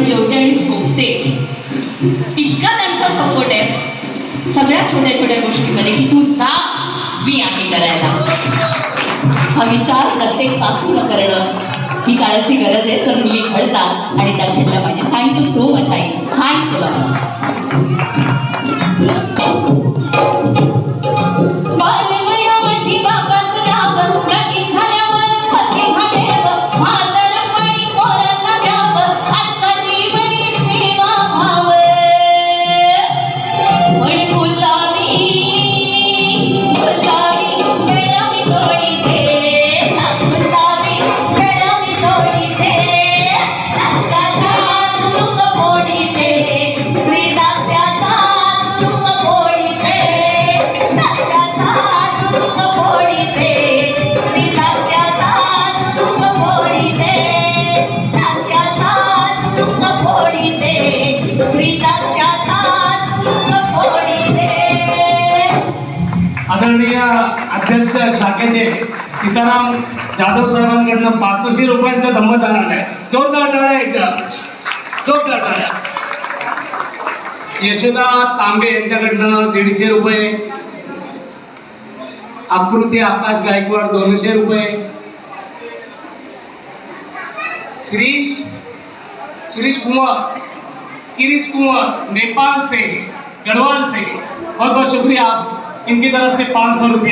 जेवते आणि झोपते इतका त्यांचा सपोर्ट आहे सगळ्या छोट्या छोट्या गोष्टीमध्ये की तू जा मी आहे करायला. हा विचार प्रत्येक सासूला करणं ही काळाची गरज आहे. तर मुली घडतात आणि त्या घडल्या पाहिजे. Thank you so much I. Thanks a lot. आदरणीय अध्यक्ष शाखेचे सीताराम जाधव साहेबांकडनं 500 रुपयांचा धम्मदान आलाय. जोरदार टाळ्या एकदा, जोरदार टाळ्या. यशोदा तांबे यांच्याकडनं 150 रुपये. आकृती आकाश गायकवाड 200 रुपये. शिरीष कुमार नेपाल से, गढ़वाल से, बहुत बहुत शुक्रिया. आप इनकी तरफ से 500 रुपये.